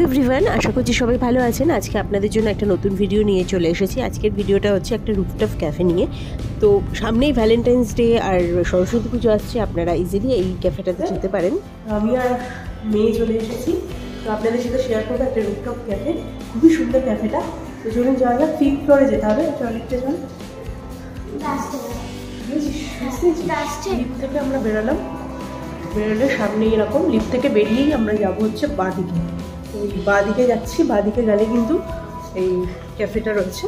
Hello everyone, আশা করছি সবাই ভালো আছেন। আজকে আপনাদের জন্য একটা নতুন ভিডিও নিয়ে চলে এসেছি। আজকের ভিডিওটা হচ্ছে একটা রুফটপ ক্যাফে নিয়ে। তো সামনেই ভ্যালেন্টাইন্স ডে আর সরস্বতী পুজো আসছে, আপনারা ইজিলি এই ক্যাফেটাতে যেতে পারেন। আমি আর মেয়ে চলে এসেছি, তো আপনাদের সাথে শেয়ার করবো একটা রুফটপ ক্যাফে। খুবই সুন্দর ক্যাফেটা। তো চলুন যাওয়া যাক, 5th ফ্লোরে যেতে হবে। অনেকটা চল লিফট থেকে আমরা বেরোলে সামনে এরকম লিফট থেকে বেরিয়েই আমরা যাব হচ্ছে বাঁদিকে। ওই বাঁদিকে যাচ্ছি, বাঁদিকে গেলে কিন্তু এই ক্যাফেটা রয়েছে।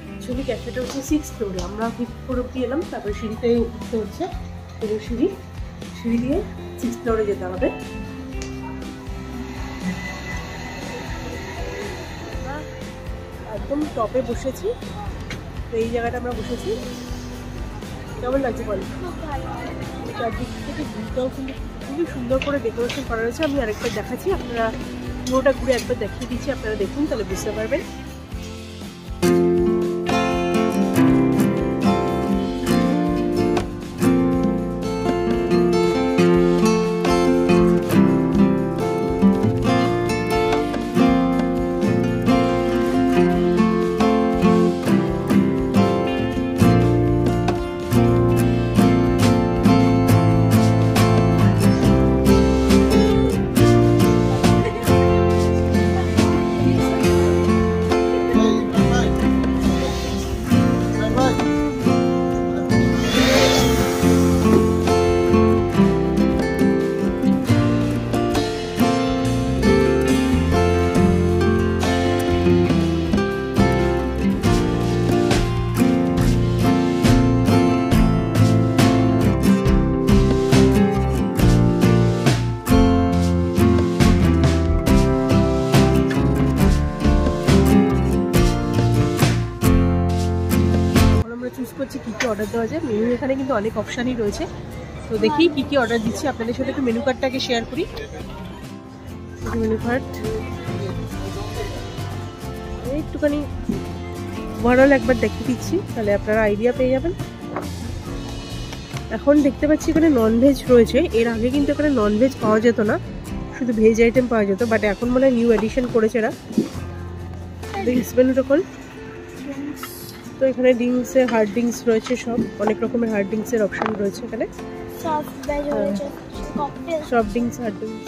অ্যাকচুয়ালি ক্যাফেটা হচ্ছে 6th ফ্লোরে, আমরা 5th ফ্লোর অব্দি এলাম, তারপরে সিঁড়িতে উঠতে হচ্ছে। এবং সিঁড়ি দিয়ে 6th ফ্লোরে যেতে হবে। একদম টপে বসেছি, তো এই জায়গাটা আমরা বসেছি। কেমন লাগছে বল? চারদিক থেকে ভিউটাও কিন্তু খুবই সুন্দর করে ডেকোরেশন করা রয়েছে। আমি আরেকবার দেখাচ্ছি, আপনারা পুরোটা ঘুরে একবার দেখিয়ে দিচ্ছি, আপনারা দেখুন, তাহলে বুঝতে পারবেন। চুজ করছি কী কী অর্ডার দেওয়া যায়। মেনু এখানে কিন্তু অনেক অপশানই রয়েছে, তো দেখি কী কী অর্ডার দিচ্ছি। আপনাদের সাথে একটু মেনু কার্ডটাকে শেয়ার করি। মেনু কার্ড একটুখানি ওভারঅল একবার দেখিয়ে দিচ্ছি, তাহলে আপনারা আইডিয়া পেয়ে যাবেন। এখন দেখতে পাচ্ছি এখানে ননভেজ রয়েছে। এর আগে কিন্তু এখানে ননভেজ পাওয়া যেত না, শুধু ভেজ আইটেম পাওয়া যেত, বাট এখন মনে হয় নিউ এডিশন করেছে এরা। ড্রিঙ্কস মেনুটা খোল। তো এখানে ড্রিঙ্কসের হার্ড ড্রিঙ্কস রয়েছে, সব অনেক রকমের হার্ড ড্রিঙ্কসের অপশন রয়েছে এখানে। Soft drinks, hard drinks.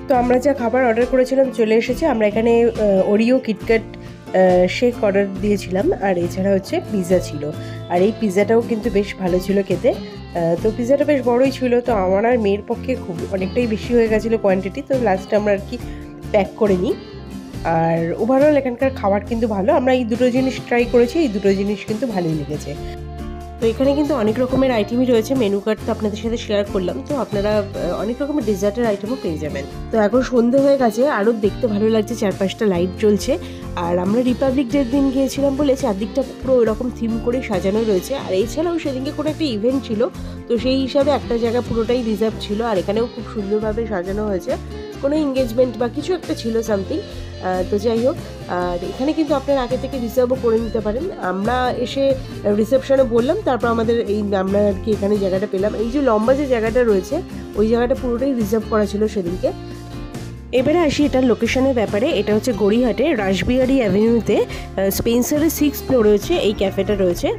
তো আমরা যা খাবার অর্ডার করেছিলাম চলে এসেছে। আমরা এখানে ওরিও কিটক্যাট শেক অর্ডার দিয়েছিলাম, আর এছাড়া হচ্ছে পিৎজা ছিল। আর এই পিৎজাটাও কিন্তু বেশ ভালো ছিল খেতে। তো পিৎজাটা বেশ বড়ই ছিল, তো আমার আর মেয়ের পক্ষে খুব অনেকটাই বেশি হয়ে গেছিলো কোয়ান্টিটি, তো লাস্টে আমরা আর কি প্যাক করে নিই। আর ওভারঅল এখানকার খাবার কিন্তু ভালো। আমরা এই দুটো জিনিস ট্রাই করেছি, এই দুটো জিনিস কিন্তু ভালোই লেগেছে। তো এখানে কিন্তু অনেক রকমের আইটেমই রয়েছে। মেনু কার্ড তো আপনাদের সাথে শেয়ার করলাম, তো আপনারা অনেক রকমের ডেজার্টের আইটেমও পেয়ে যাবেন। তো এখন সন্ধে হয়ে গেছে, আরও দেখতে ভালো লাগছে, 4-5টা লাইট জ্বলছে। আর আমরা রিপাবলিক ডের দিন গিয়েছিলাম বলে চারদিকটা পুরো এরকম থিম করে সাজানো রয়েছে। আর এছাড়াও সেদিনকে কোনো একটা ইভেন্ট ছিল, তো সেই হিসাবে একটা জায়গা পুরোটাই রিজার্ভ ছিল। আর এখানেও খুব সুন্দরভাবে সাজানো হয়েছে, কোনো এঙ্গেজমেন্ট বা কিছু একটা ছিল সামথিং। তো যাই হোক, আর এখানে কিন্তু আপনারা আগে থেকে রিজার্ভও করে নিতে পারেন। আমরা এসে রিসেপশনে বললাম, তারপর আমাদের আমরা আর কি এখানে জায়গাটা পেলাম। এই যে লম্বা যে জায়গাটা রয়েছে, ওই জায়গাটা পুরোটাই রিজার্ভ করা ছিল সেদিনকে। এবারে আসি এটার লোকেশনের ব্যাপারে। এটা হচ্ছে গড়িয়াহাটে রাসবিহারী অ্যাভিনিউতে স্পেন্সারের 6th ফ্লোর রয়েছে এই ক্যাফেটা রয়েছে।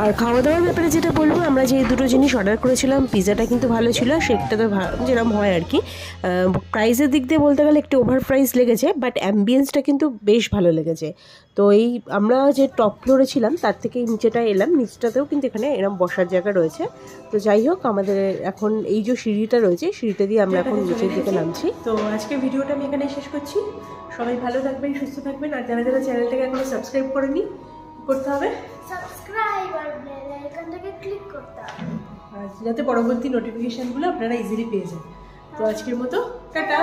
আর খাওয়া দাওয়ার ব্যাপারে যেটা বলবো, আমরা যে দুটো জিনিস অর্ডার করেছিলাম, পিৎজাটা কিন্তু ভালো ছিল, শেকটা তো যেরকম হয় আর কি। প্রাইসের দিক দিয়ে বলতে গেলে একটু ওভার প্রাইস লেগেছে, বাট অ্যাম্বিয়েন্সটা কিন্তু বেশ ভালো লেগেছে। তো এই আমরা যে টপ ফ্লোরে ছিলাম তার থেকে নিচেটা এলাম, নিচটাতেও কিন্তু এখানে এরকম বসার জায়গা রয়েছে। তো যাই হোক, আমাদের এখন এই যে সিঁড়িটা রয়েছে, সিঁড়িটা দিয়ে আমরা এখন নিচের দিকে নামছি। তো আজকের ভিডিওটা আমি এখানে শেষ করছি। সবাই ভালো থাকবেন, সুস্থ থাকবেন। আর যারা যারা চ্যানেলটাকে এখনো সাবস্ক্রাইব করেনি, করতে হবে সাবস্ক্রাইব আর বেল আইকনটাকে ক্লিক করতে হবে, যাতে পরবর্তী নোটিফিকেশনগুলো আপনারা ইজিলি পেয়ে যান। তো আজকের মতো টাটা।